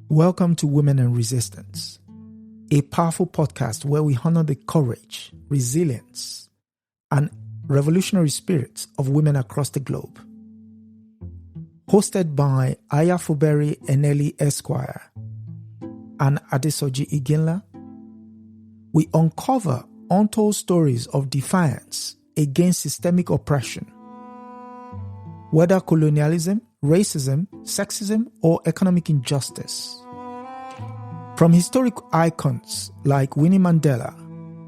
Welcome to Women and Resistance, a powerful podcast where we honor the courage, resilience, and revolutionary spirits of women across the globe. Hosted by Fubara Eneli Esquire and Adesoji Iginla, we uncover untold stories of defiance against systemic oppression, whether colonialism, racism, sexism, or economic injustice. From historic icons like Winnie Mandela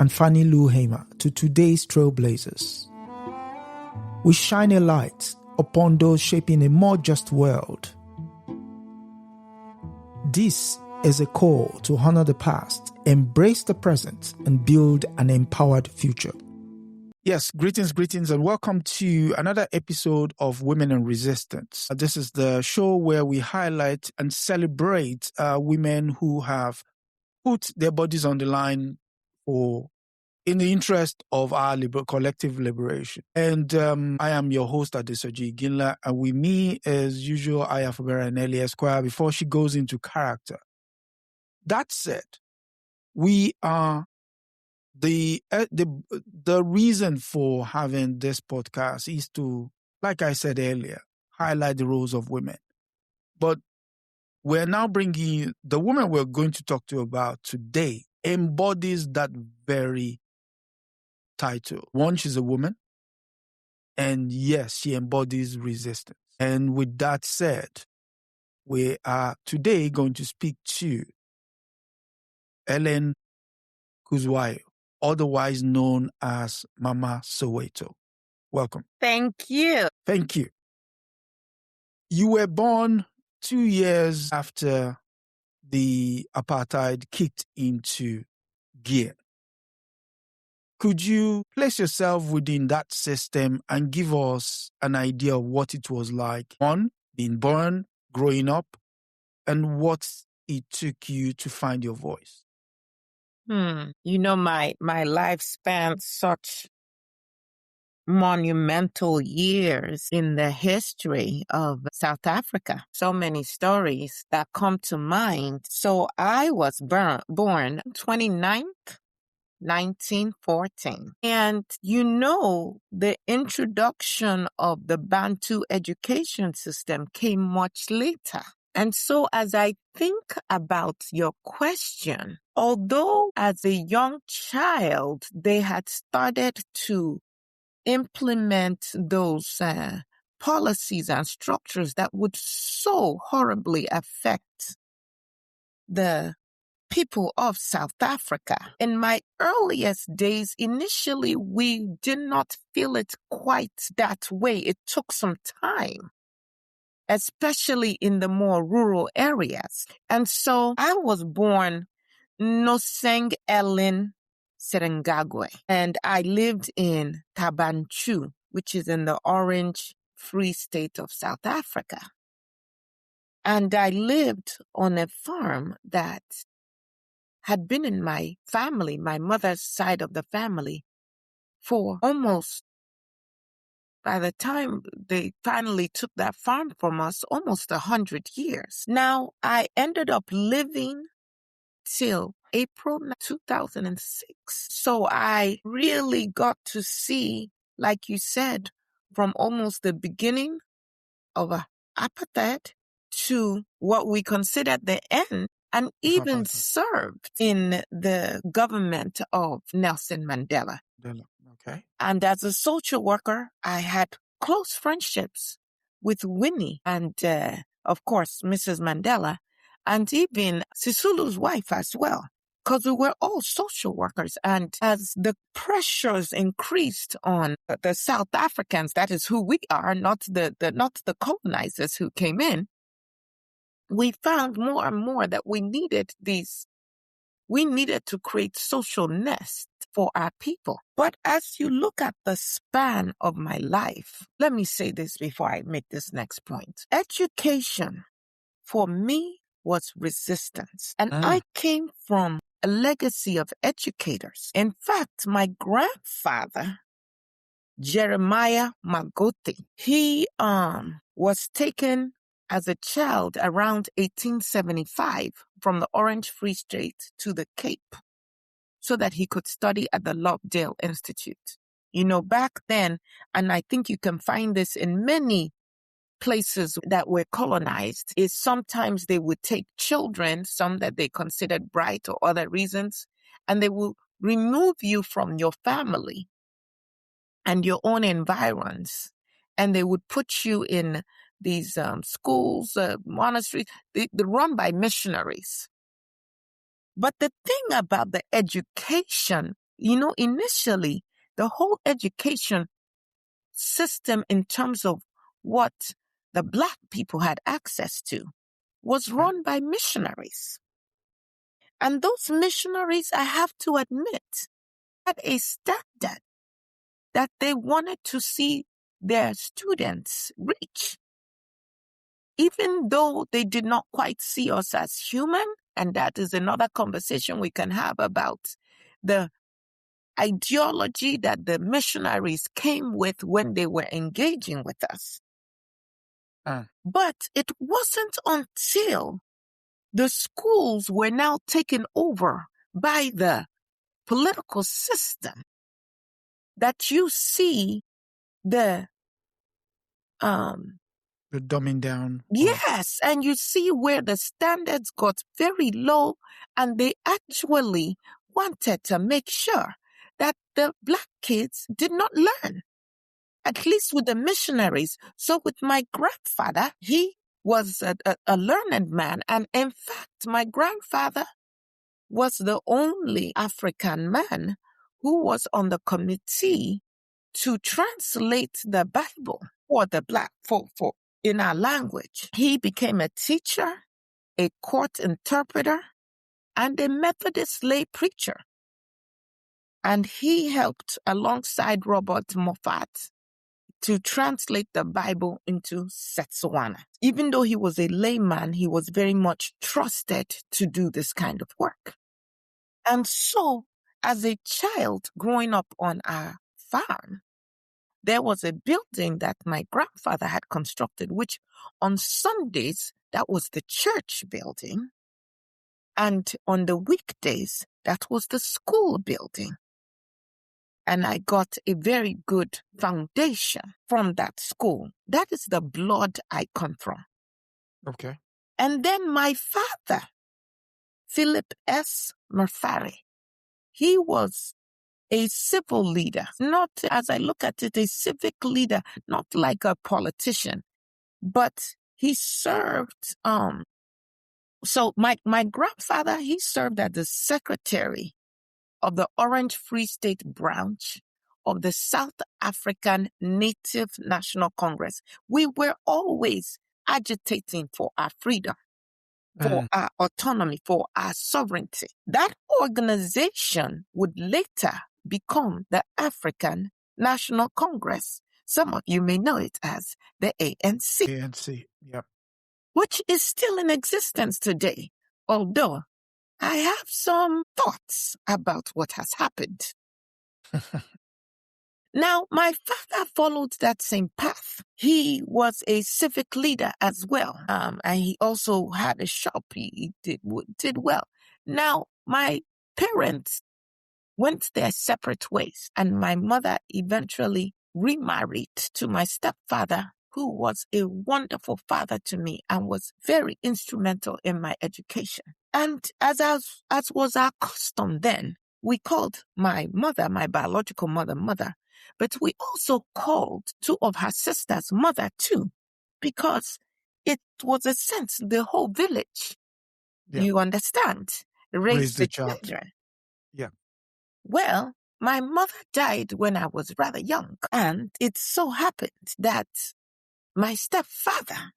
and Fannie Lou Hamer to today's trailblazers, we shine a light upon those shaping a more just world. This is a call to honor the past, embrace the present, and build an empowered future. Yes, greetings, and welcome to another episode of Women and Resistance. This is the show where we highlight and celebrate women who have put their bodies on the line in the interest of our collective liberation. And I am your host, Adesoji Iginla, and with me, as usual, I have Fubara Eneli Esquire before she goes into character. That said, we are the reason for having this podcast is to, like I said earlier, highlight the roles of women. But we're now bringing the woman we're going to talk to about today embodies that very title. One, she's a woman, and yes, she embodies resistance. And with that said, we are today going to speak to Ellen Kuzwayo, otherwise known as Mama Soweto. Welcome. Thank you. Thank you. You were born 2 years after the Apartheid kicked into gear. Could you place yourself within that system and give us an idea of what it was like, one, being born, growing up, and what it took you to find your voice? You know, my life spans such monumental years in the history of South Africa. So many stories that come to mind. So I was born 29th, 1914. And you know, the introduction of the Bantu education system came much later. And so as I think about your question, although as a young child, they had started to implement those policies and structures that would so horribly affect the people of South Africa. In my earliest days, initially, we did not feel it quite that way. It took some time, especially in the more rural areas. And so I was born Nnoseng Ellen Kate, and I lived in Thaba Nchu, which is in the Orange Free State of South Africa. And I lived on a farm that had been in my family, my mother's side of the family, for almost, by the time they finally took that farm from us, almost 100 years. Now, I ended up living till April 2006. So I really got to see, like you said, from almost the beginning of apartheid to what we considered the end, and even served in the government of Nelson Mandela. Okay. And as a social worker, I had close friendships with Winnie and, of course, Mrs. Mandela, and even Sisulu's wife as well, because we were all social workers. And as the pressures increased on the South Africans, that is who we are, not the colonizers who came in, we found more and more that we needed to create social nests for our people. But as you look at the span of my life, let me say this before I make this next point. Education for me was resistance. And I came from a legacy of educators. In fact, my grandfather, Jeremiah Magoti, he was taken as a child around 1875 from the Orange Free State to the Cape so that he could study at the Lovedale Institute. You know, back then, and I think you can find this in many places that were colonized, is sometimes they would take children, some that they considered bright or other reasons, and they will remove you from your family and your own environs, and they would put you in these schools, monasteries, they're run by missionaries. But the thing about the education, you know, initially, the whole education system in terms of what the Black people had access to was run by missionaries. And those missionaries, I have to admit, had a standard that they wanted to see their students reach. Even though they did not quite see us as human, and that is another conversation we can have about the ideology that the missionaries came with when they were engaging with us. But it wasn't until the schools were now taken over by the political system that you see the dumbing down. Yes, and you see where the standards got very low, and they actually wanted to make sure that the Black kids did not learn, at least with the missionaries. So with my grandfather, he was a learned man, and in fact, my grandfather was the only African man who was on the committee to translate the Bible for the Black folk in our language. He became a teacher, a court interpreter, and a Methodist lay preacher. And he helped alongside Robert Moffat to translate the Bible into Setswana. Even though he was a layman, he was very much trusted to do this kind of work. And so, as a child growing up on our farm, there was a building that my grandfather had constructed, which on Sundays, that was the church building. And on the weekdays, that was the school building. And I got a very good foundation from that school. That is the blood I come from. Okay. And then my father, Philip S. Murfari, he was a civil leader, not, as I look at it, a civic leader, not like a politician, but he served, so my grandfather, he served as the secretary of the Orange Free State branch of the South African Native National Congress. We were always agitating for our freedom, for our autonomy, for our sovereignty. That organization would later become the African National Congress. Some of you may know it as the ANC. ANC, yep. Which is still in existence today, although I have some thoughts about what has happened. Now, my father followed that same path. He was a civic leader as well, and he also had a shop. He did well. Now, my parents went their separate ways, and my mother eventually remarried to my stepfather, who was a wonderful father to me and was very instrumental in my education. And as was our custom then, we called my mother, my biological mother, but we also called two of her sisters mother too, because it was a sense the whole village, you understand, raised the children. Yeah. Well, my mother died when I was rather young, and it so happened that my stepfather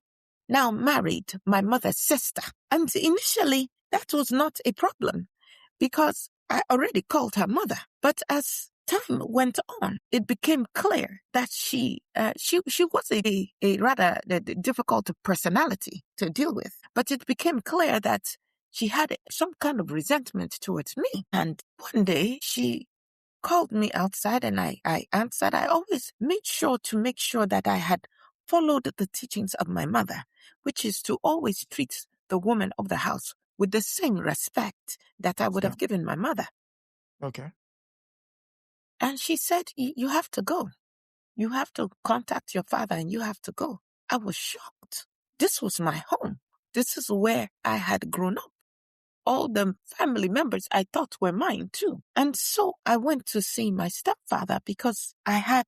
now married my mother's sister. And initially, that was not a problem because I already called her mother. But as time went on, it became clear that she was a rather difficult personality to deal with. But it became clear that she had some kind of resentment towards me. And one day she called me outside and I answered. I always made sure that I had followed the teachings of my mother, which is to always treat the woman of the house with the same respect that I would have given my mother. Okay. And she said, you have to go. You have to contact your father and you have to go. I was shocked. This was my home. This is where I had grown up. All the family members I thought were mine too. And so I went to see my stepfather because I had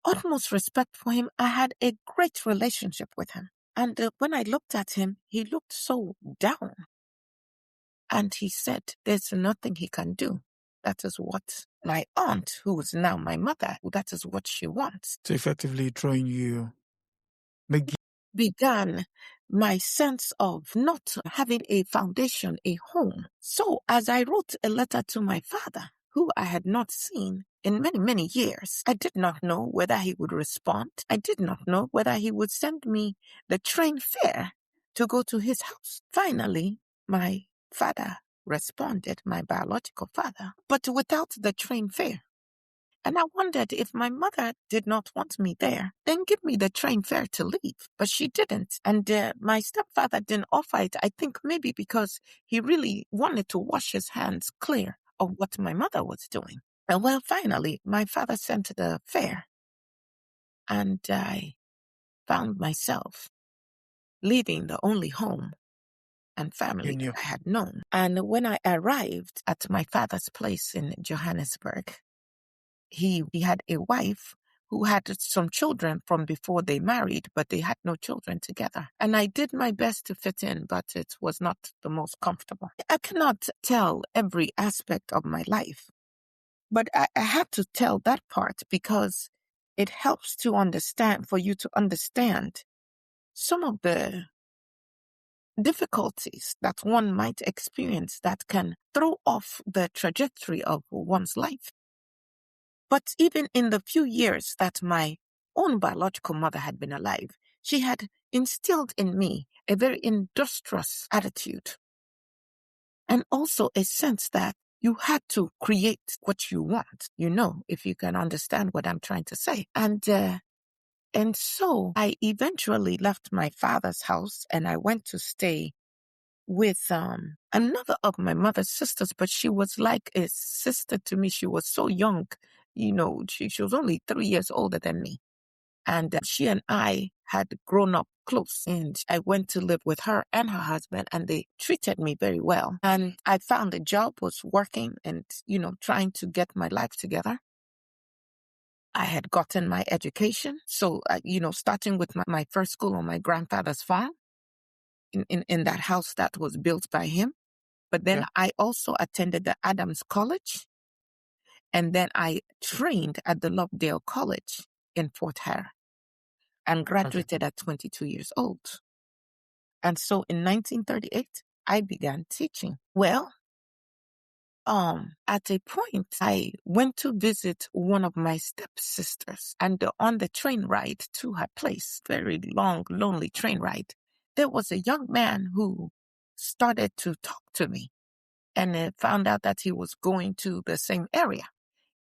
utmost respect for him. I had a great relationship with him. And when I looked at him, he looked so down. And he said, there's nothing he can do. That is what my aunt, who is now my mother, that is what she wants. So effectively throwing you... Began my sense of not having a foundation, a home. So as I wrote a letter to my father, who I had not seen in many, many years, I did not know whether he would respond. I did not know whether he would send me the train fare to go to his house. Finally, my father responded, my biological father, but without the train fare. And I wondered if my mother did not want me there, then give me the train fare to leave. But she didn't. And my stepfather didn't offer it, I think maybe because he really wanted to wash his hands clear of what my mother was doing. And well, finally, my father sent the fare. And I found myself leaving the only home and family that I had known. And when I arrived at my father's place in Johannesburg, he had a wife who had some children from before they married, but they had no children together. And I did my best to fit in, but it was not the most comfortable. I cannot tell every aspect of my life, but I had to tell that part because it helps to understand, for you to understand some of the difficulties that one might experience that can throw off the trajectory of one's life. But even in the few years that my own biological mother had been alive, she had instilled in me a very industrious attitude and also a sense that you had to create what you want, if you can understand what I'm trying to say. And so I eventually left my father's house and I went to stay with another of my mother's sisters, but she was like a sister to me. She was so young, she was only 3 years older than me. And she and I had grown up close. And I went to live with her and her husband, and they treated me very well. And I found a job, was working and, trying to get my life together. I had gotten my education. So, starting with my first school on my grandfather's farm, in that house that was built by him. But then I also attended the Adams College. And then I trained at the Lovedale College in Fort Hare and graduated at 22 years old. And so in 1938, I began teaching. Well, at a point, I went to visit one of my stepsisters, and on the train ride to her place, very long, lonely train ride, there was a young man who started to talk to me and found out that he was going to the same area.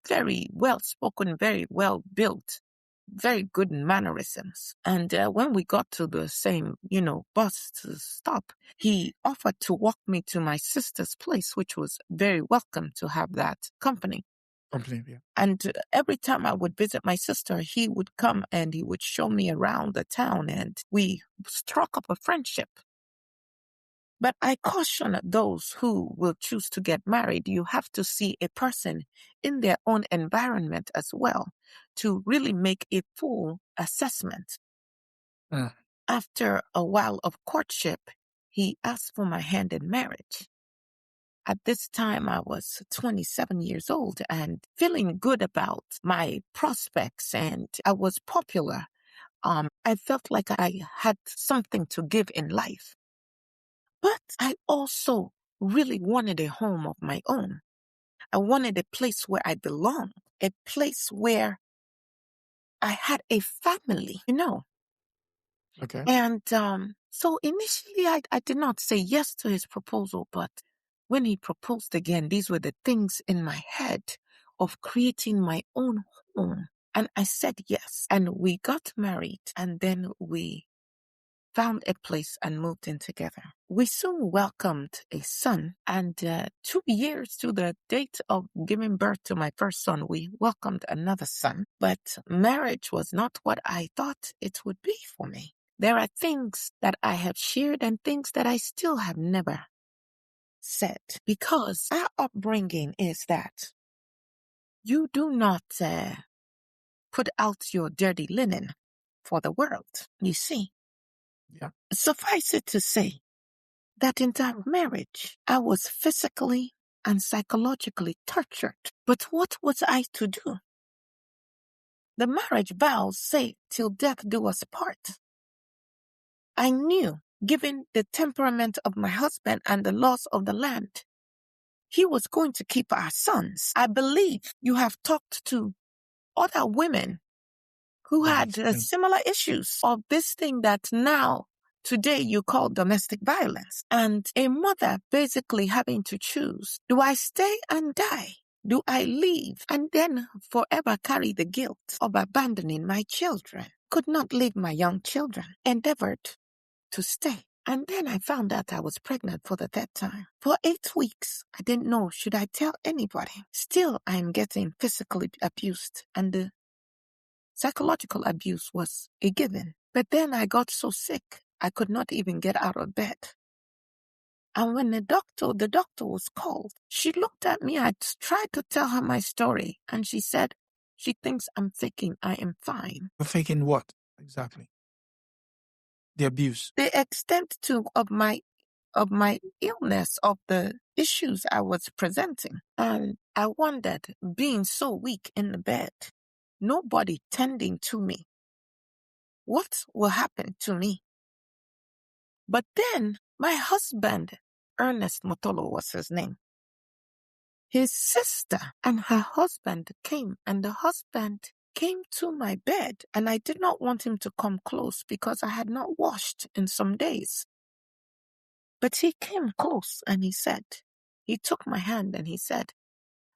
Very well spoken, very well built, very good mannerisms. And when we got to the same, bus to stop, he offered to walk me to my sister's place, which was very welcome to have that company. And every time I would visit my sister, he would come and he would show me around the town, and we struck up a friendship. But I caution those who will choose to get married. You have to see a person in their own environment as well to really make a full assessment. After a while of courtship, he asked for my hand in marriage. At this time, I was 27 years old and feeling good about my prospects, and I was popular. I felt like I had something to give in life. But I also really wanted a home of my own. I wanted a place where I belonged, a place where I had a family, Okay. And so initially I did not say yes to his proposal, but when he proposed again, these were the things in my head of creating my own home. And I said yes. And we got married, and then we found a place and moved in together. We soon welcomed a son, and 2 years to the date of giving birth to my first son, we welcomed another son. But marriage was not what I thought it would be for me. There are things that I have shared and things that I still have never said, because our upbringing is that you do not put out your dirty linen for the world, you see. Yeah. Suffice it to say that in that marriage, I was physically and psychologically tortured. But what was I to do? The marriage vows say, till death do us part. I knew, given the temperament of my husband and the laws of the land, he was going to keep our sons. I believe you have talked to other women who had similar issues of this thing that now, today, you call domestic violence. And a mother basically having to choose, do I stay and die? Do I leave and then forever carry the guilt of abandoning my children? Could not leave my young children. Endeavored to stay. And then I found out I was pregnant for the third time. For 8 weeks, I didn't know, should I tell anybody? Still, I'm getting physically abused, and the psychological abuse was a given. But then I got so sick, I could not even get out of bed. And when the doctor was called, she looked at me. I tried to tell her my story, and she said she thinks I'm faking. I am fine. You're faking what exactly? The abuse. The extent of my illness, of the issues I was presenting. And I wondered, being so weak in the bed, nobody tending to me, what will happen to me? But then my husband, Ernest Motolo was his name, his sister and her husband came, and the husband came to my bed, and I did not want him to come close because I had not washed in some days. But he came close and he took my hand and he said,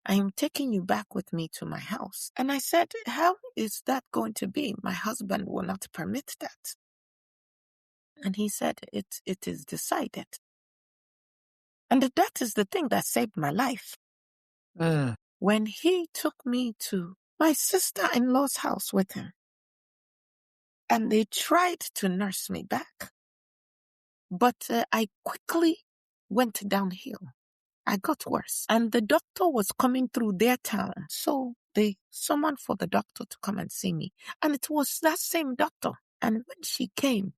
I am taking you back with me to my house. And I said, how is that going to be? My husband will not permit that. And he said, it is decided. And that is the thing that saved my life. When he took me to my sister-in-law's house with him, and they tried to nurse me back, but I quickly went downhill. I got worse. And the doctor was coming through their town. So they summoned for the doctor to come and see me. And it was that same doctor. And when she came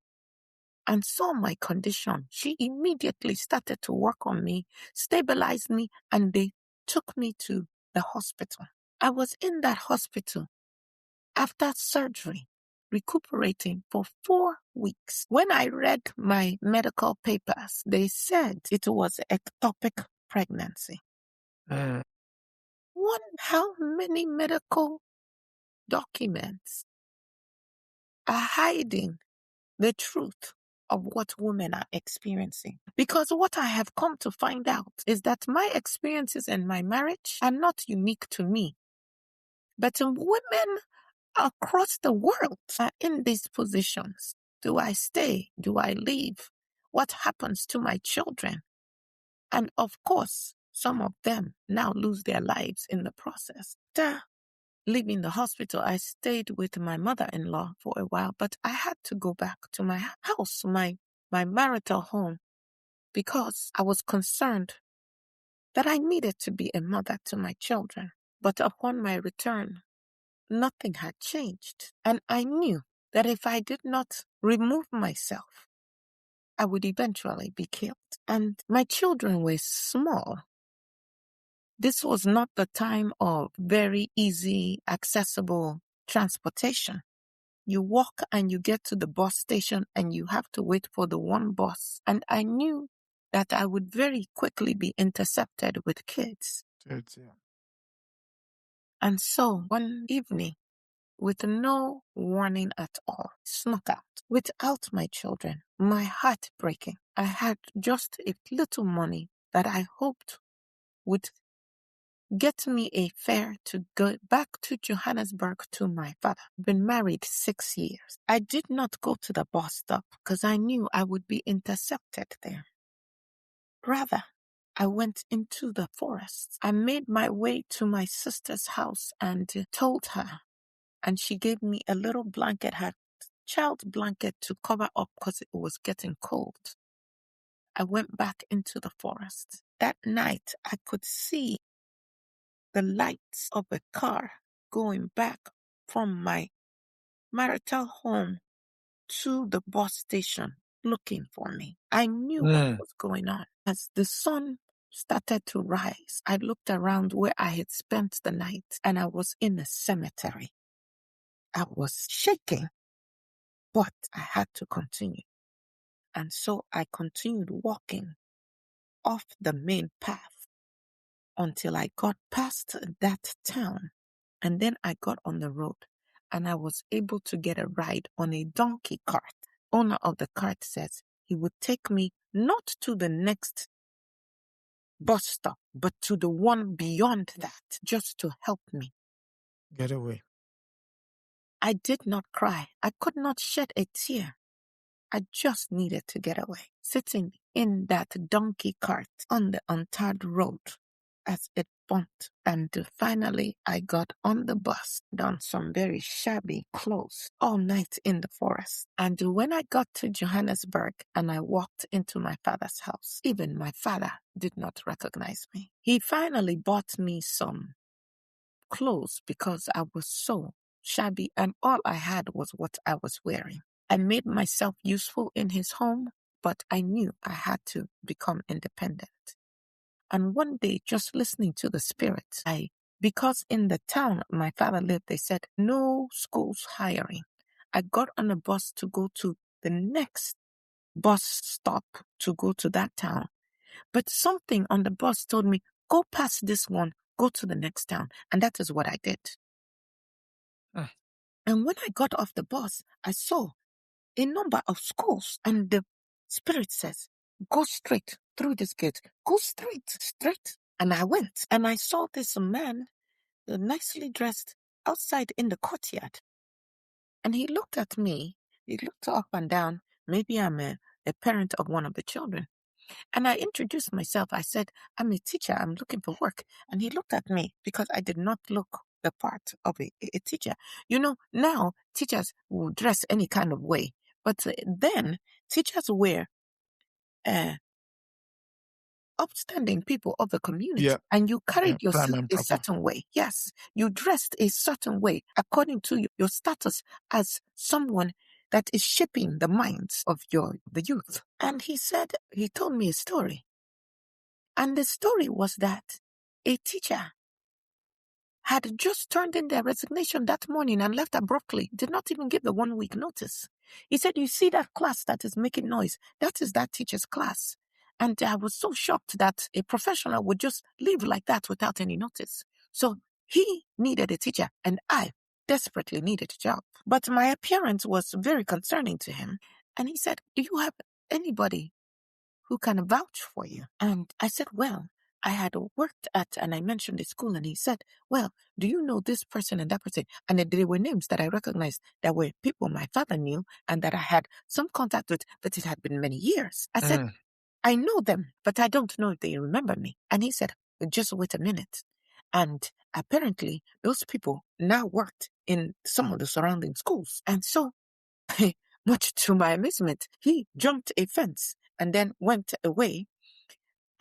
and saw my condition, she immediately started to work on me, stabilized me, and they took me to the hospital. I was in that hospital after surgery, recuperating for 4 weeks. When I read my medical papers, they said it was ectopic pregnancy. Wonder how many medical documents are hiding the truth of what women are experiencing. Because what I have come to find out is that my experiences in my marriage are not unique to me. But women across the world are in these positions. Do I stay? Do I leave? What happens to my children? And of course, some of them now lose their lives in the process. After leaving the hospital, I stayed with my mother-in-law for a while, but I had to go back to my house, my marital home, because I was concerned that I needed to be a mother to my children. But upon my return, nothing had changed. And I knew that if I did not remove myself, I would eventually be killed. And my children were small. This was not the time of very easy, accessible transportation. You walk and you get to the bus station and you have to wait for the one bus. And I knew that I would very quickly be intercepted with kids. And so one evening, with no warning at all, snuck out without my children, my heart breaking. I had just a little money that I hoped would get me a fare to go back to Johannesburg to my father. Been married 6 years. I did not go to the bus stop because I knew I would be intercepted there. Rather, I went into the forest. I made my way to my sister's house and told her, and she gave me a little blanket, her child blanket, to cover up because it was getting cold. I went back into the forest. That night, I could see the lights of a car going back from my marital home to the bus station looking for me. I knew what was going on. As the sun started to rise, I looked around where I had spent the night, and I was in a cemetery. I was shaking, but I had to continue. And so I continued walking off the main path until I got past that town. And then I got on the road and I was able to get a ride on a donkey cart. Owner of the cart says he would take me not to the next bus stop, but to the one beyond that, just to help me get away. I did not cry. I could not shed a tear. I just needed to get away. Sitting in that donkey cart on the untarred road as it bumped, and finally I got on the bus, donned some very shabby clothes all night in the forest. And when I got to Johannesburg and I walked into my father's house, even my father did not recognize me. He finally bought me some clothes because I was so shabby and all I had was what I was wearing. I made myself useful in his home, but I knew I had to become independent. And one day, just listening to the Spirit, because in the town my father lived, they said, no schools hiring. I got on a bus to go to the next bus stop to go to that town. But something on the bus told me, go past this one, go to the next town. And that is what I did. And when I got off the bus, I saw a number of schools, and the Spirit says, go straight through this gate, go straight. And I went, and I saw this man, nicely dressed, outside in the courtyard. And he looked at me, he looked up and down, maybe I'm a parent of one of the children. And I introduced myself. I said, I'm a teacher, I'm looking for work. And he looked at me because I did not look the part of a teacher. You know, now teachers will dress any kind of way. But then teachers were upstanding people of the community, and you carried yourself a certain way. Yes, you dressed a certain way according to your status as someone that is shaping the minds of the youth. And he told me a story. And the story was that a teacher had just turned in their resignation that morning and left abruptly, did not even give the 1 week notice. He said, you see that class that is making noise? That is that teacher's class. And I was so shocked that a professional would just leave like that without any notice. So he needed a teacher and I desperately needed a job. But my appearance was very concerning to him. And he said, do you have anybody who can vouch for you? And I said, well, I had worked at, and I mentioned the school, and he said, well, do you know this person and that person? And there were names that I recognized that were people my father knew and that I had some contact with, but it had been many years. I said, I know them, but I don't know if they remember me. And he said, just wait a minute. And apparently those people now worked in some of the surrounding schools. And so, much to my amazement, he jumped a fence and then went away.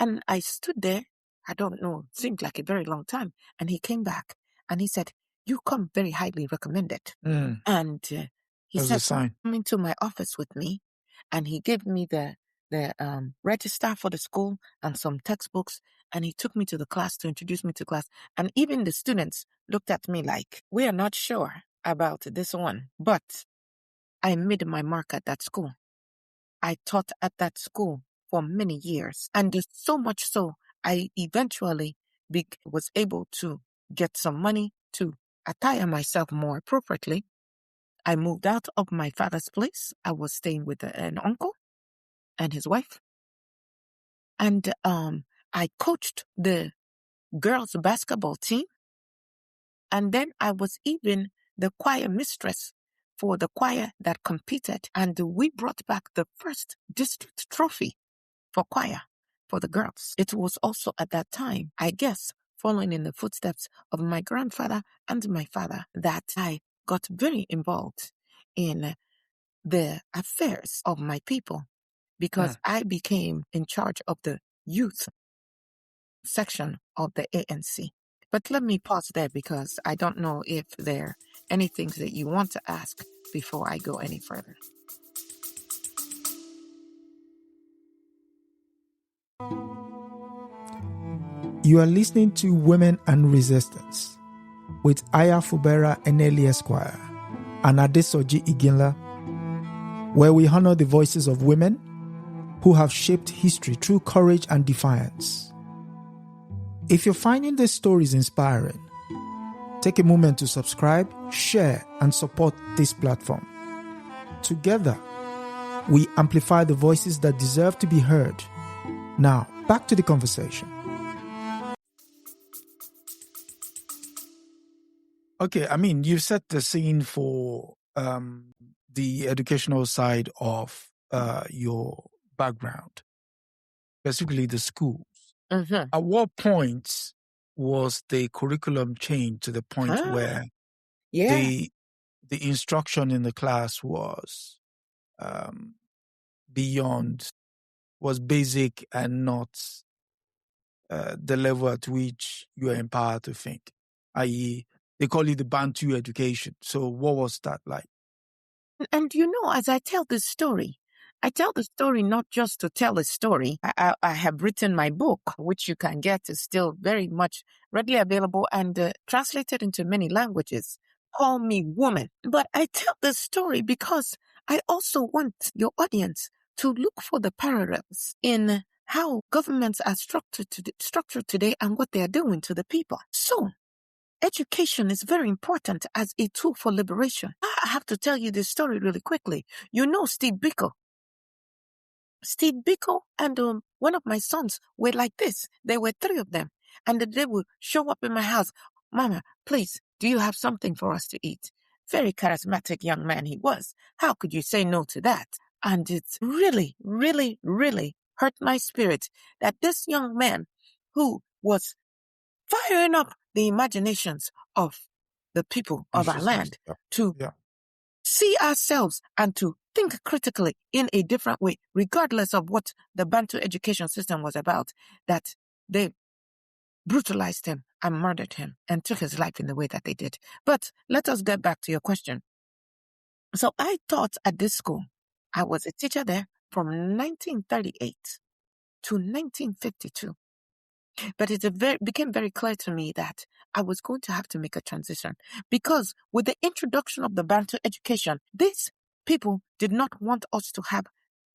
And I stood there, I don't know, it seemed like a very long time. And he came back and he said, you come very highly recommended. And he said, come into my office with me. And he gave me the register for the school and some textbooks. And he took me to the class to introduce me to class. And even the students looked at me like, we are not sure about this one. But I made my mark at that school. I taught at that school for many years. And so much so, I eventually was able to get some money to attire myself more appropriately. I moved out of my father's place. I was staying with an uncle and his wife. And I coached the girls' basketball team. And then I was even the choir mistress for the choir that competed. And we brought back the first district trophy for choir for the girls. It was also at that time, I guess, following in the footsteps of my grandfather and my father, that I got very involved in the affairs of my people, because I became in charge of the youth section of the ANC. But let me pause there, because I don't know if there are any things that you want to ask before I go any further. You are listening to Women and Resistance with Aya Fubara Eneli Esquire and Adesoji Iginla, where we honor the voices of women who have shaped history through courage and defiance. If you're finding these stories inspiring, take a moment to subscribe, share, and support this platform. Together, we amplify the voices that deserve to be heard. Now, back to the conversation. Okay, I mean, you set the scene for the educational side of your background, specifically the schools. Mm-hmm. At what point was the curriculum changed to the point where the instruction in the class was was basic and not the level at which you are empowered to think, i.e., they call it the Bantu education. So what was that like? And as I tell this story, I tell the story not just to tell a story. I have written my book, which you can get, is still very much readily available and translated into many languages. Call me woman. But I tell this story because I also want your audience to look for the parallels in how governments are structured today and what they are doing to the people. So, education is very important as a tool for liberation. I have to tell you this story really quickly. You know Steve Biko. Steve Biko and one of my sons were like this. There were three of them. And they would show up in my house. Mama, please, do you have something for us to eat? Very charismatic young man he was. How could you say no to that? And it really, really, really hurt my spirit that this young man who was firing up the imaginations of the people of our land to see ourselves and to think critically in a different way, regardless of what the Bantu education system was about, that they brutalized him and murdered him and took his life in the way that they did. But let us get back to your question. So I taught at this school. I was a teacher there from 1938 to 1952. But it became very clear to me that I was going to have to make a transition, because with the introduction of the Bantu education, these people did not want us to have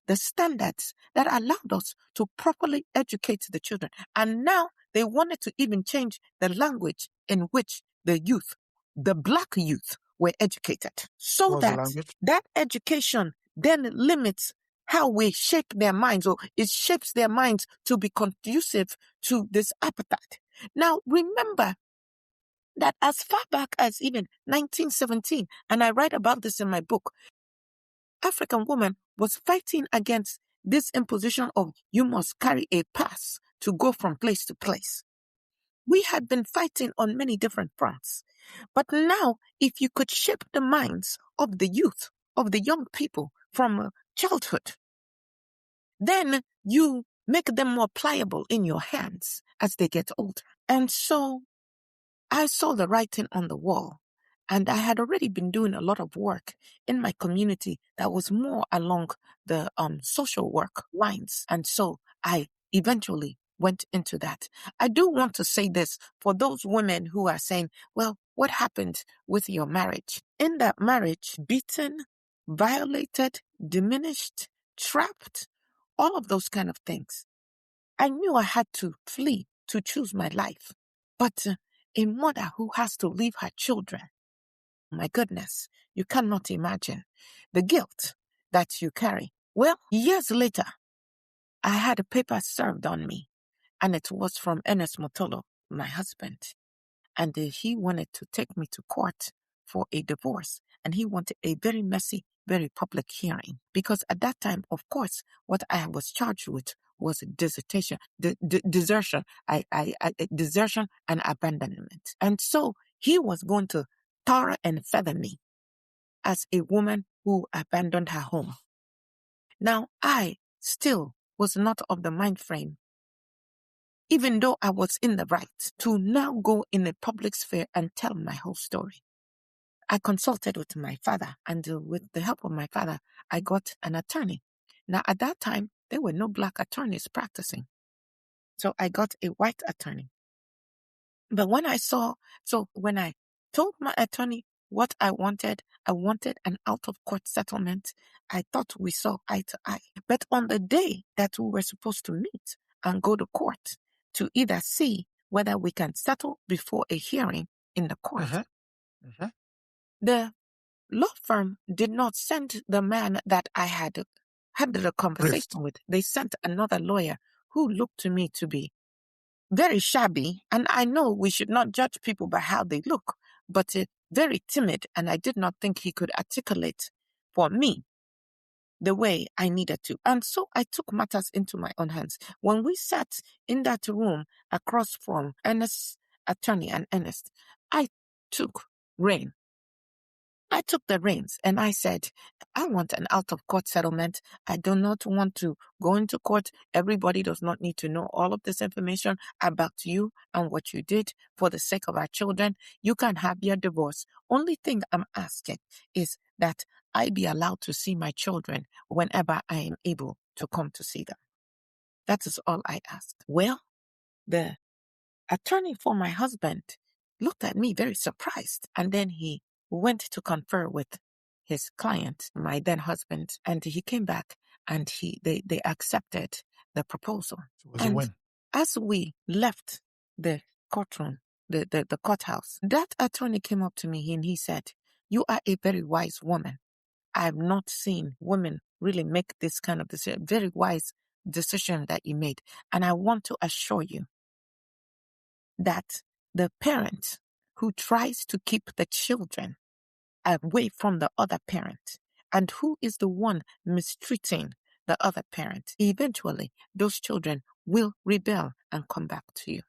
the standards that allowed us to properly educate the children. And now they wanted to even change the language in which the youth, the black youth, were educated. So that education then limits how we shape their minds, or it shapes their minds to be conducive to this apartheid. Now, remember that as far back as even 1917, and I write about this in my book, African woman was fighting against this imposition of you must carry a pass to go from place to place. We had been fighting on many different fronts. But now, if you could shape the minds of the youth, of the young people from childhood, then you make them more pliable in your hands as they get older. And so I saw the writing on the wall, and I had already been doing a lot of work in my community that was more along the social work lines. And so I eventually went into that. I do want to say this for those women who are saying, well, what happened with your marriage? In that marriage, beaten, violated, diminished, trapped, all of those kind of things. I knew I had to flee to choose my life. But a mother who has to leave her children, my goodness, you cannot imagine the guilt that you carry. Well, years later, I had a paper served on me, and it was from Ernest Motolo, my husband, and he wanted to take me to court for a divorce, and he wanted a very messy, very public hearing, because at that time, of course, what I was charged with was desertion, desertion and abandonment. And so he was going to tar and feather me as a woman who abandoned her home. Now, I still was not of the mind frame, even though I was in the right, to now go in a public sphere and tell my whole story. I consulted with my father, and with the help of my father, I got an attorney. Now, at that time, there were no black attorneys practicing. So I got a white attorney. But when I told my attorney what I wanted an out-of-court settlement. I thought we saw eye to eye. But on the day that we were supposed to meet and go to court to either see whether we can settle before a hearing in the court, the law firm did not send the man that I had the conversation with. They sent another lawyer who looked to me to be very shabby, and I know we should not judge people by how they look, but very timid, and I did not think he could articulate for me the way I needed to. And so I took matters into my own hands. When we sat in that room across from Ernest's attorney and Ernest, I took rein. I took the reins and I said, I want an out-of-court settlement. I do not want to go into court. Everybody does not need to know all of this information about you and what you did for the sake of our children. You can have your divorce. Only thing I'm asking is that I be allowed to see my children whenever I am able to come to see them. That is all I asked. Well, the attorney for my husband looked at me very surprised, and then he went to confer with his client, my then husband, and he came back and they accepted the proposal. So was a win. As we left the courtroom, the courthouse, that attorney came up to me and he said, "You are a very wise woman. I have not seen women really make this kind of decision, very wise decision that you made. And I want to assure you that the parent who tries to keep the children away from the other parent and who is the one mistreating the other parent, eventually those children will rebel and come back to you."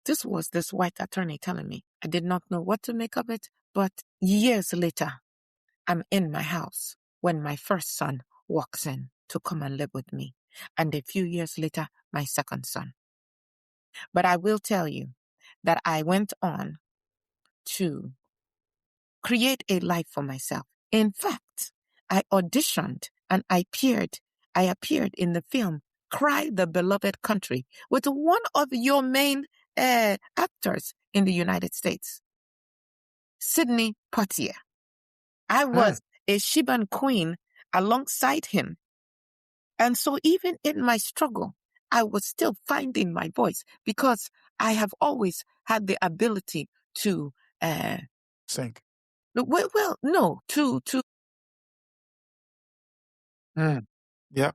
This was this white attorney telling me. I did not know what to make of it, but years later, I'm in my house when my first son walks in to come and live with me. And a few years later, my second son. But I will tell you that I went on to create a life for myself. In fact, I auditioned and I appeared in the film Cry the Beloved Country with one of your main actors in the United States, Sidney Poitier. I was a Shiban queen alongside him. And so even in my struggle, I was still finding my voice because I have always had the ability to sing. Well, no, to Yeah.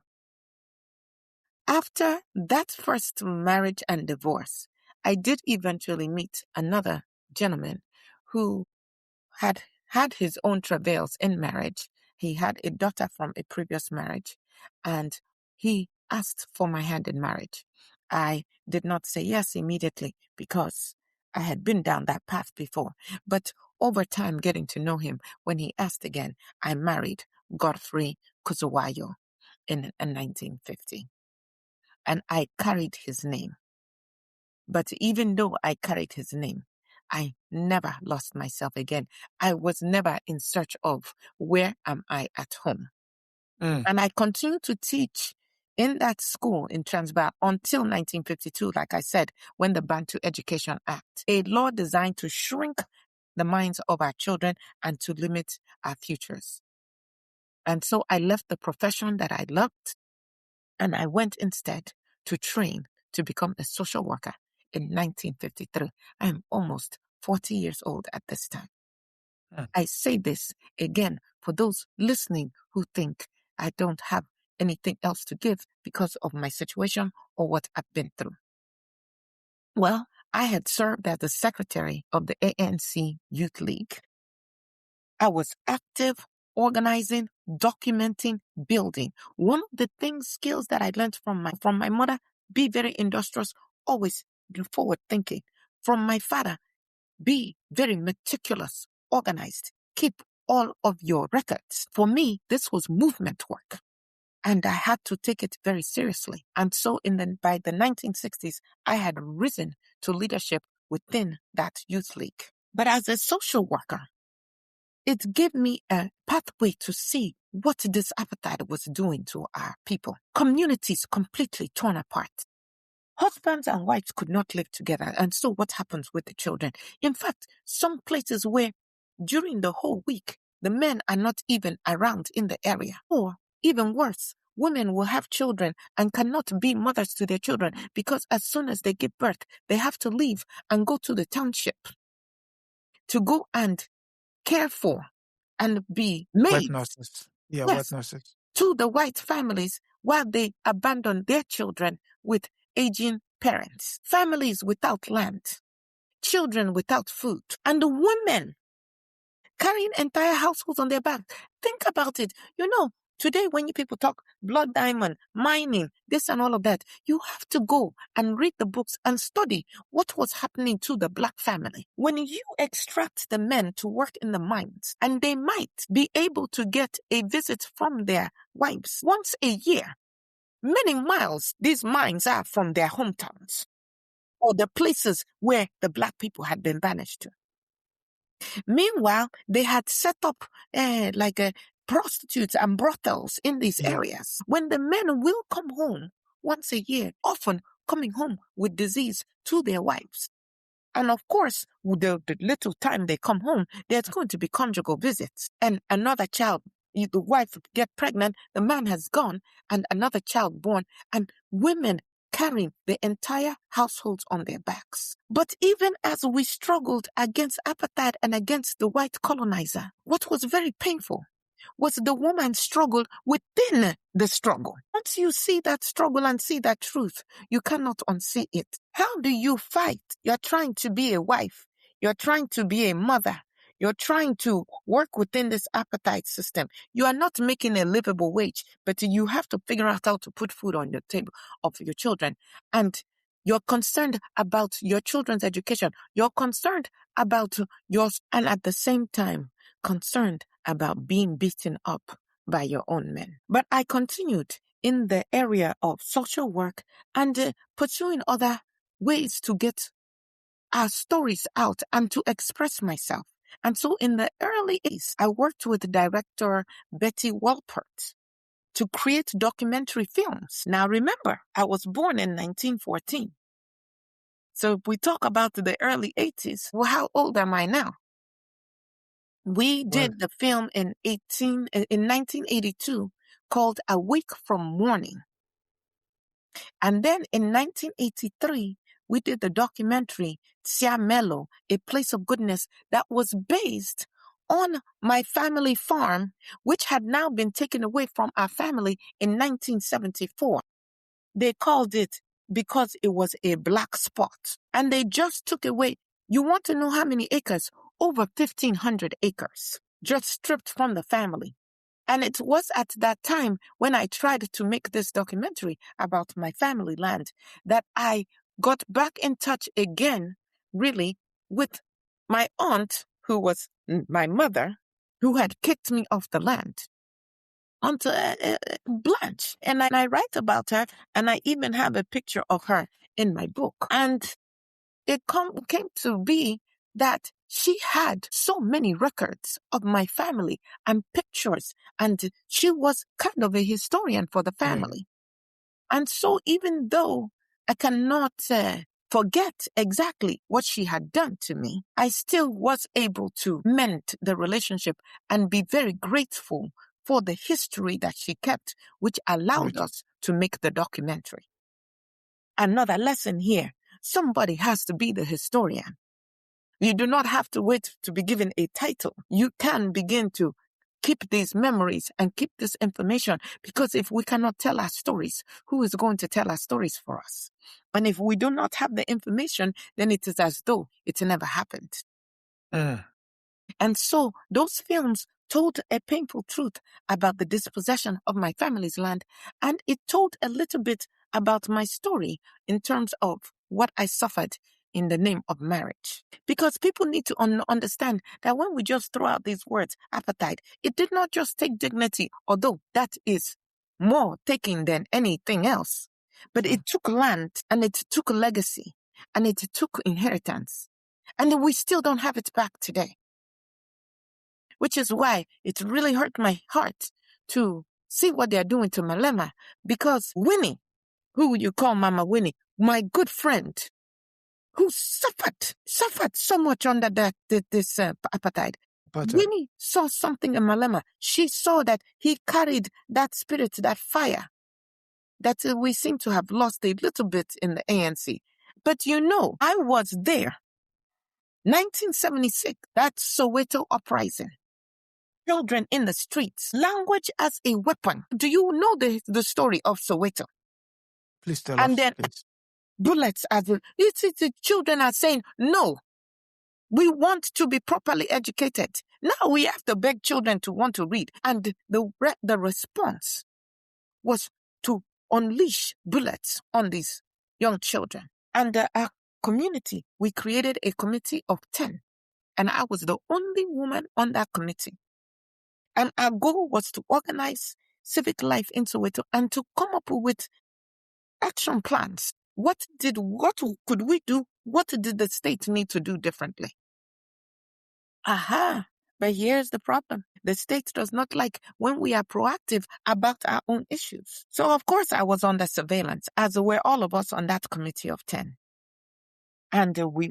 After that first marriage and divorce, I did eventually meet another gentleman who had his own travails in marriage. He had a daughter from a previous marriage, and he asked for my hand in marriage. I did not say yes immediately because I had been down that path before. But over time, getting to know him, when he asked again, I married Godfrey Kuzwayo in 1950. And I carried his name. But even though I carried his name, I never lost myself again. I was never in search of where am I at home. And I continued to teach in that school in Transvaal until 1952, like I said, when the Bantu Education Act, a law designed to shrink the minds of our children and to limit our futures. And so I left the profession that I loved, and I went instead to train to become a social worker in 1953. I am almost 40 years old at this time. I say this again for those listening who think I don't have anything else to give because of my situation or what I've been through. Well, I had served as the secretary of the ANC Youth League. I was active, organizing, documenting, building. One of the skills that I learned from my mother, be very industrious, always forward thinking. From my father, be very meticulous, organized, keep all of your records. For me, this was movement work. And I had to take it very seriously. And so by the 1960s, I had risen to leadership within that youth league. But as a social worker, it gave me a pathway to see what this apartheid was doing to our people. Communities completely torn apart. Husbands and wives could not live together. And so what happens with the children? In fact, some places where during the whole week, the men are not even around in the area. Or even worse, women will have children and cannot be mothers to their children because as soon as they give birth, they have to leave and go to the township to go and care for and be made. White nurses. Yeah, Yes, white nurses. To the white families while they abandon their children with aging parents, families without land, children without food, and the women carrying entire households on their back. Think about it. Today when you people talk blood diamond, mining, this and all of that, you have to go and read the books and study what was happening to the black family. When you extract the men to work in the mines, and they might be able to get a visit from their wives once a year, many miles these mines are from their hometowns or the places where the black people had been banished to. Meanwhile, they had set up prostitutes and brothels in these areas. When the men will come home once a year, often coming home with disease to their wives. And of course, with the little time they come home, there's going to be conjugal visits. And another child, the wife get pregnant, the man has gone, and another child born, and women carrying the entire households on their backs. But even as we struggled against apartheid and against the white colonizer, what was very painful was the woman struggled within the struggle. Once you see that struggle and see that truth, you cannot unsee it. How do you fight? You're trying to be a wife. You're trying to be a mother. You're trying to work within this apartheid system. You are not making a livable wage, but you have to figure out how to put food on the table of your children. And you're concerned about your children's education. You're concerned about yours, and at the same time, concerned about being beaten up by your own men. But I continued in the area of social work and pursuing other ways to get our stories out and to express myself. And so in the early 80s, I worked with director Betty Walpert to create documentary films. Now remember, I was born in 1914. So if we talk about the early 80s, well, how old am I now? We did the film in 1982 called Awake from Mourning. And then in 1983, we did the documentary Tsiamelo, A Place of Goodness, that was based on my family farm, which had now been taken away from our family in 1974. They called it because it was a black spot. And they just took away, you want to know how many acres? Over 1,500 acres, just stripped from the family. And it was at that time when I tried to make this documentary about my family land that I got back in touch again, really, with my aunt, who was my mother, who had kicked me off the land, onto Blanche. And I write about her, and I even have a picture of her in my book. And it came to be that she had so many records of my family and pictures, and she was kind of a historian for the family. And so even though I cannot forget exactly what she had done to me, I still was able to mend the relationship and be very grateful for the history that she kept, which allowed us to make the documentary. Another lesson here, somebody has to be the historian. You do not have to wait to be given a title. You can begin to keep these memories and keep this information, because if we cannot tell our stories, who is going to tell our stories for us? And if we do not have the information, then it is as though it never happened. And so those films told a painful truth about the dispossession of my family's land, and it told a little bit about my story in terms of what I suffered in the name of marriage. Because people need to understand that when we just throw out these words, apartheid, it did not just take dignity, although that is more taking than anything else. But it took land, and it took legacy, and it took inheritance. And we still don't have it back today. Which is why it really hurt my heart to see what they're doing to Malema. Because Winnie, who you call Mama Winnie, my good friend, who suffered so much under this apartheid. Winnie saw something in Malema. She saw that he carried that spirit, that fire, that we seem to have lost a little bit in the ANC. But I was there. 1976, that Soweto Uprising. Children in the streets, language as a weapon. Do you know the story of Soweto? Please tell us. And then bullets as the children are saying, no, we want to be properly educated. Now we have to beg children to want to read. And the response was to unleash bullets on these young children. And our community, we created a committee of 10. And I was the only woman on that committee. And our goal was to organize civic life in Soweto and to come up with action plans. What could we do? What did the state need to do differently? But here's the problem. The state does not like when we are proactive about our own issues. So, of course, I was under surveillance, as were all of us on that committee of 10. And we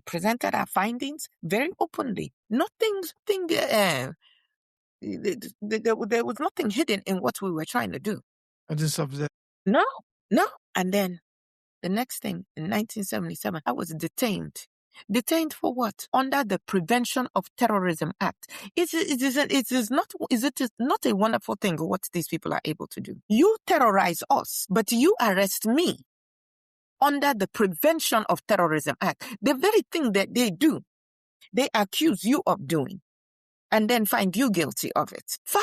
presented our findings very openly. There was nothing hidden in what we were trying to do. No. And then the next thing, in 1977, I was detained. Detained for what? Under the Prevention of Terrorism Act. It is not a wonderful thing what these people are able to do. You terrorize us, but you arrest me under the Prevention of Terrorism Act. The very thing that they do, they accuse you of doing, and then find you guilty of it. 5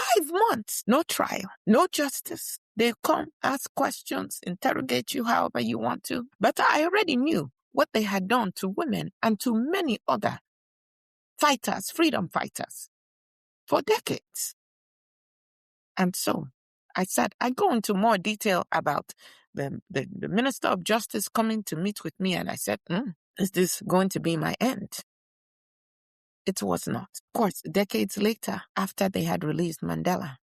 months, no trial, no justice. They come, ask questions, interrogate you however you want to. But I already knew what they had done to women and to many other fighters, freedom fighters, for decades. And so I said, I go into more detail about the Minister of Justice coming to meet with me, and I said, is this going to be my end? It was not. Of course, decades later, after they had released Mandela,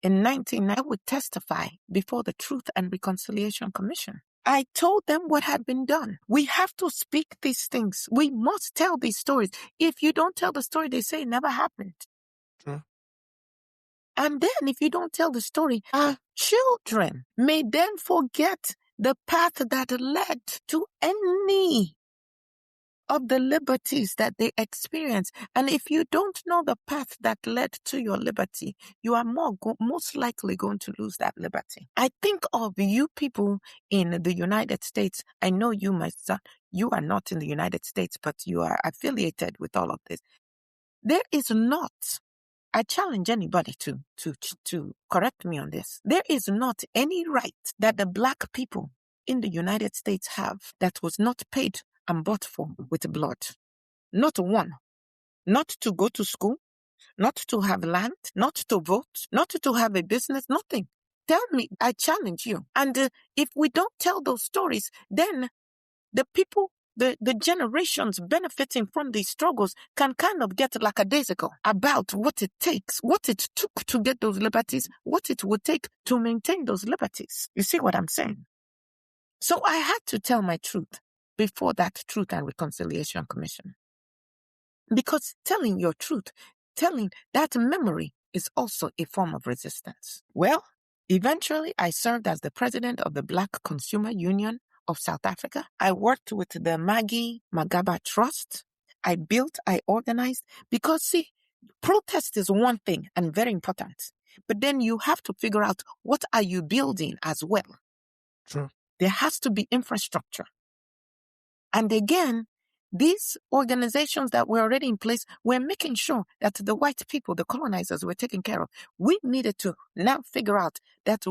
in 1990, I would testify before the Truth and Reconciliation Commission. I told them what had been done. We have to speak these things. We must tell these stories. If you don't tell the story, they say it never happened. Sure. And then if you don't tell the story, our children may then forget the path that led to any of the liberties that they experience. And if you don't know the path that led to your liberty, you are most likely going to lose that liberty. I think of you people in the United States. I know you, my son, you are not in the United States, but you are affiliated with all of this. There is not, I challenge anybody to correct me on this. There is not any right that the Black people in the United States have that was not paid and bought for with blood. Not one. Not to go to school, not to have land, not to vote, not to have a business, nothing. Tell me, I challenge you. And if we don't tell those stories, then the people, the generations benefiting from these struggles can kind of get lackadaisical about what it takes, what it took to get those liberties, what it would take to maintain those liberties. You see what I'm saying? So I had to tell my truth before that Truth and Reconciliation Commission. Because telling your truth, telling that memory is also a form of resistance. Well, eventually I served as the president of the Black Consumer Union of South Africa. I worked with the Maggie Magaba Trust. I built, I organized, because see, Protest is one thing and very important. But then you have to figure out, what are you building as well? True. There has to be infrastructure. And again, these organizations that were already in place were making sure that the white people, the colonizers, were taken care of. We needed to now figure out that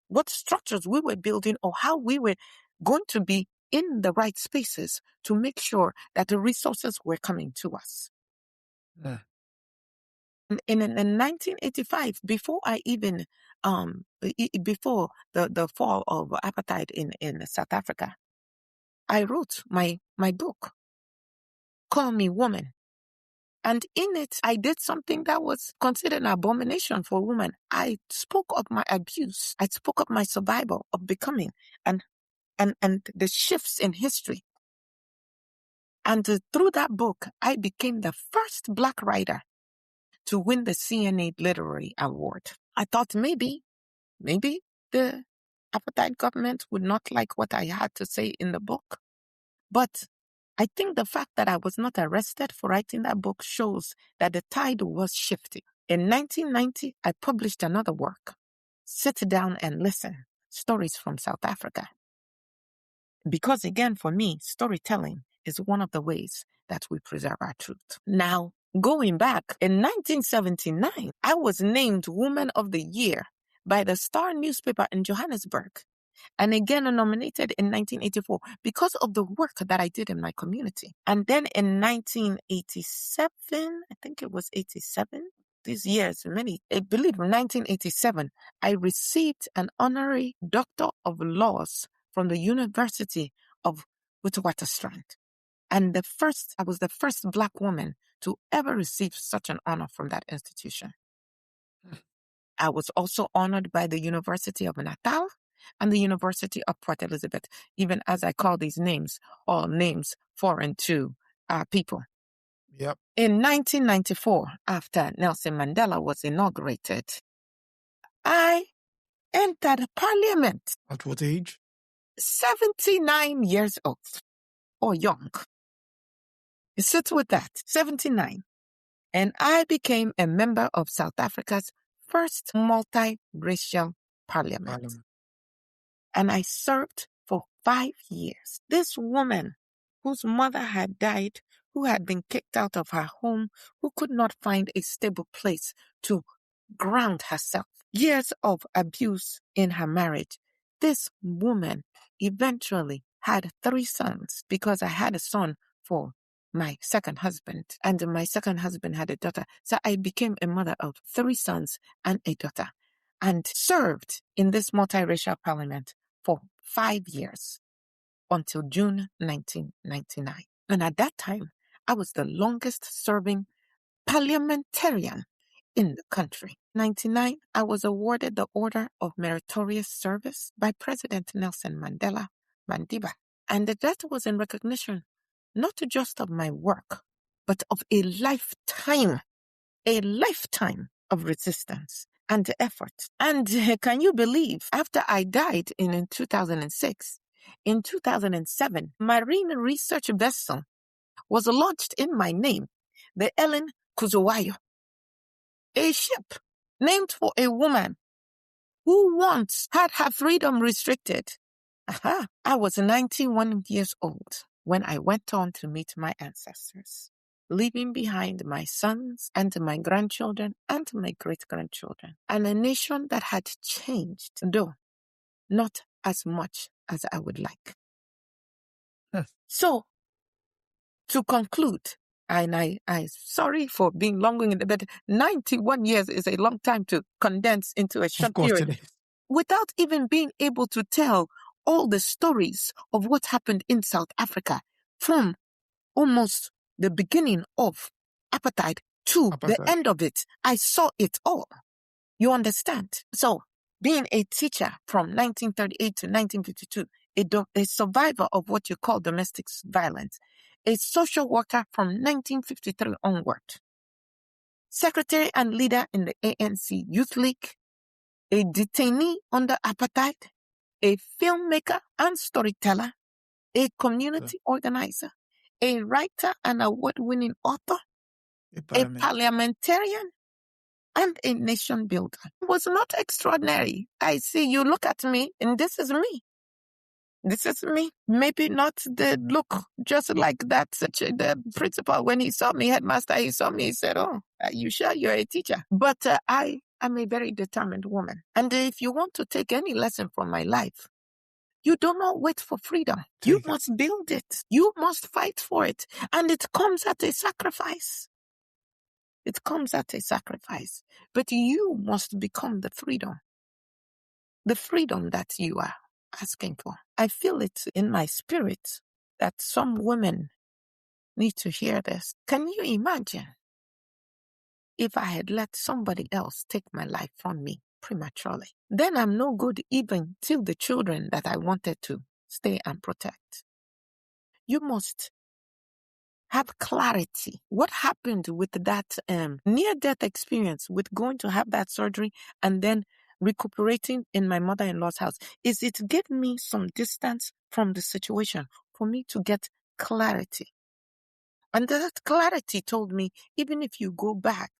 what structures we were building or how we were going to be in the right spaces to make sure that the resources were coming to us. Yeah. In 1985, before I even, before the fall of apartheid in South Africa, I wrote my book, Call Me Woman. And in it, I did something that was considered an abomination for women. I spoke of my abuse. I spoke of my survival, of becoming, and the shifts in history. And through that book, I became the first Black writer to win the CNA Literary Award. I thought maybe the apartheid government would not like what I had to say in the book. But I think the fact that I was not arrested for writing that book shows that the tide was shifting. In 1990, I published another work, Sit Down and Listen, Stories from South Africa. Because again, for me, storytelling is one of the ways that we preserve our truth. Now, going back, in 1979, I was named Woman of the Year by the Star newspaper in Johannesburg, and again nominated in 1984 because of the work that I did in my community. And then in 1987, I think it was 87, these years, many, I believe in 1987, I received an honorary Doctor of Laws from the University of Witwatersrand. And I was the first Black woman to ever receive such an honor from that institution. I was also honored by the University of Natal and the University of Port Elizabeth, even as I call these names, all names foreign to our people. Yep. In 1994, after Nelson Mandela was inaugurated, I entered Parliament. At what age? 79 years old, or young. You sit with that, 79. And I became a member of South Africa's first multiracial parliament. And I served for 5 years. This woman whose mother had died, who had been kicked out of her home, who could not find a stable place to ground herself, years of abuse in her marriage. This woman eventually had 3 sons because I had a son for my second husband, and my second husband had a daughter. So I became a mother of 3 sons and a daughter, and served in this multiracial parliament for 5 years until June 1999. And at that time, I was the longest serving parliamentarian in the country. 1999, I was awarded the Order of Meritorious Service by President Nelson Mandela Mandiba. And that was in recognition not just of my work, but of a lifetime of resistance and effort. And can you believe, after I died in 2006, in 2007, marine research vessel was launched in my name, the Ellen Kuzwayo, a ship named for a woman who once had her freedom restricted. I was 91 years old when I went on to meet my ancestors, leaving behind my sons and my grandchildren and my great-grandchildren, and a nation that had changed, though not as much as I would like. So, to conclude, and I'm sorry for being long-winded, but 91 years is a long time to condense into a short period, without even being able to tell all the stories of what happened in South Africa from almost the beginning of apartheid to the end of it. I saw it all. You understand? So, being a teacher from 1938 to 1952, a survivor of what you call domestic violence, a social worker from 1953 onward, secretary and leader in the ANC Youth League, a detainee under apartheid, a filmmaker and storyteller, a community organizer, a writer and award-winning author, a parliamentarian, and a nation builder. It was not extraordinary. I see you look at me, and this is me. This is me. Maybe not the look just like that. The principal, when he saw me, headmaster, he saw me, he said, "Oh, are you sure you're a teacher?" But I am a very determined woman. And if you want to take any lesson from my life, you do not wait for freedom. You must build it. You must fight for it. And it comes at a sacrifice. It comes at a sacrifice. But you must become the freedom that you are asking for. I feel it in my spirit that some women need to hear this. Can you imagine if I had let somebody else take my life from me prematurely? Then I'm no good even to the children that I wanted to stay and protect. You must have clarity. What happened with that near-death experience with going to have that surgery and then recuperating in my mother-in-law's house is it gave me some distance from the situation for me to get clarity. And that clarity told me, even if you go back,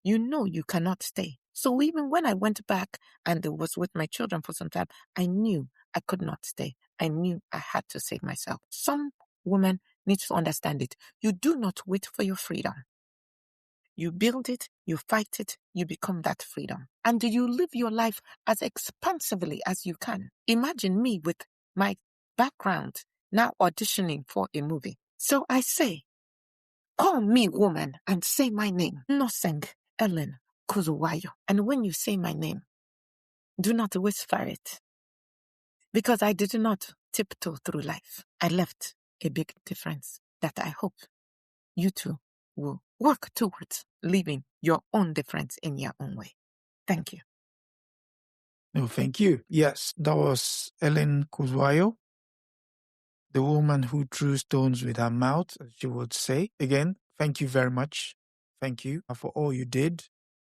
you know you cannot stay. So even when I went back and was with my children for some time, I knew I could not stay. I knew I had to save myself. Some women need to understand it. You do not wait for your freedom. You build it, you fight it, you become that freedom. And you live your life as expansively as you can. Imagine me with my background now auditioning for a movie. So I say, call me woman and say my name, Nnoseng Ellen Kuzwayo. And when you say my name, do not whisper it. Because I did not tiptoe through life. I left a big difference that I hope you too will work towards leaving your own difference in your own way. Thank you. No, thank you. Yes, that was Ellen Kuzwayo, the woman who threw stones with her mouth, as she would say. Again, thank you very much. Thank you for all you did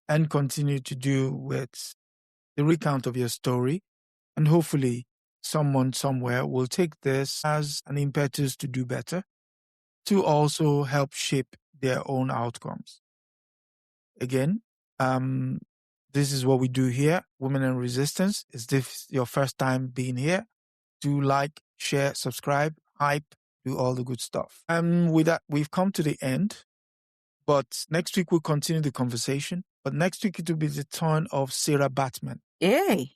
and continue to do with the recount of your story. And hopefully someone somewhere will take this as an impetus to do better, to also help shape their own outcomes. Again, this is what we do here, Women in Resistance. Is this your first time being here? Do like, share, subscribe, hype, do all the good stuff. And with that, we've come to the end. But next week, we'll continue the conversation. But next week, it will be the turn of Sarah Batman. Yay!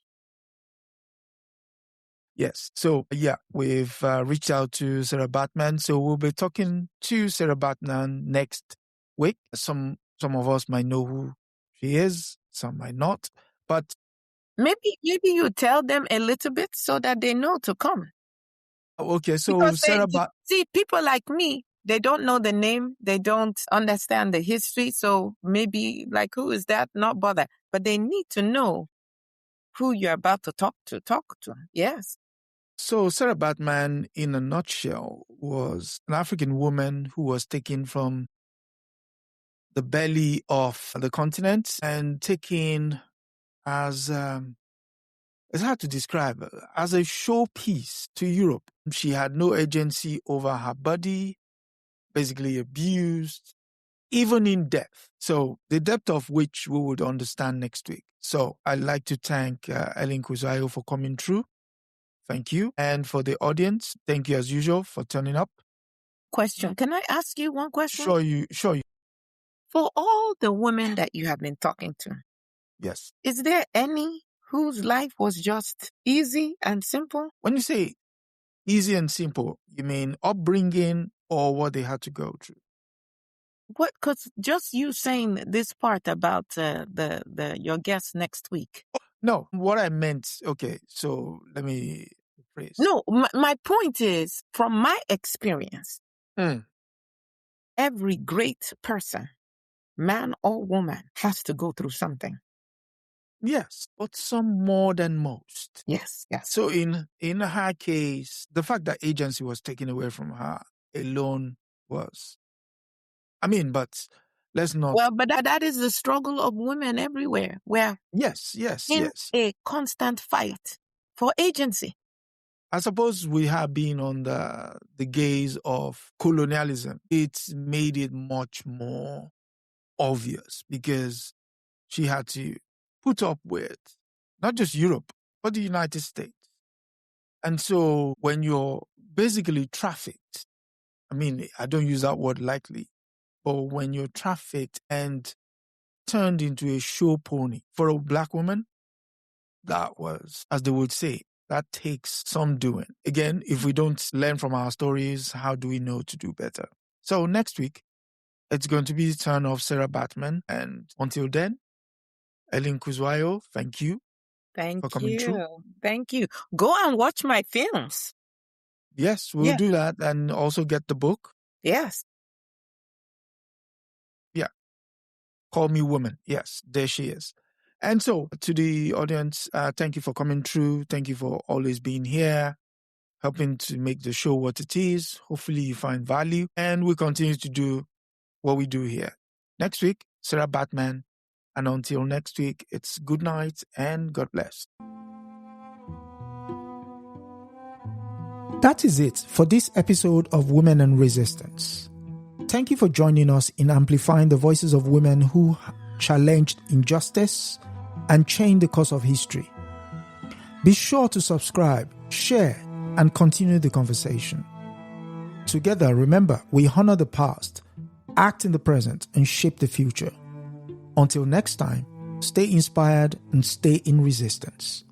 Yes. So, yeah, we've reached out to Sarah Batman. So we'll be talking to Sarah Batman next week. Some of us might know who she is. Some might not. But maybe you tell them a little bit so that they know to come. Okay, so Sarah see, people like me, they don't know the name. They don't understand the history. So maybe like, who is that? Not bother. But they need to know who you're about to talk to. Yes. So Sarah Batman, in a nutshell, was an African woman who was taken from the belly of the continent and taken as, it's hard to describe, as a showpiece to Europe. She had no agency over her body, basically abused, even in death. So the depth of which we would understand next week. So I'd like to thank Ellen Kuzwayo for coming through. Thank you. And for the audience, thank you as usual for turning up. Question. Can I ask you one question? Sure. For all the women that you have been talking to, yes, is there any whose life was just easy and simple? When you say easy and simple, you mean upbringing or what they had to go through? What? Because just you saying this part about your guest next week. No, what I meant. Okay, so let me rephrase. No, my point is, from my experience, every great person, man or woman, has to go through something. Yes, but some more than most. Yes. So in her case, the fact that agency was taken away from her alone was, but let's not. Well, but that is the struggle of women everywhere. Where yes, a constant fight for agency. I suppose we have been under the gaze of colonialism. It's made it much more obvious because she had to put up with not just Europe, but the United States. And so when you're basically trafficked, I mean, I don't use that word lightly, but when you're trafficked and turned into a show pony for a black woman, that was, as they would say, that takes some doing. Again, if we don't learn from our stories, how do we know to do better? So next week, it's going to be the turn of Sarah Batman. And until then, Ellen Kuzwayo, thank you for coming through. Thank you. Go and watch my films. Yes, we'll do that and also get the book. Yes. Yeah. Call Me Woman. Yes, there she is. And so to the audience, thank you for coming through. Thank you for always being here, helping to make the show what it is. Hopefully you find value and we continue to do what we do here. Next week, Sarah Batman. And until next week, it's good night and God bless. That is it for this episode of Women and Resistance. Thank you for joining us in amplifying the voices of women who challenged injustice and changed the course of history. Be sure to subscribe, share, and continue the conversation. Together, remember, we honor the past, act in the present, and shape the future. Until next time, stay inspired and stay in resistance.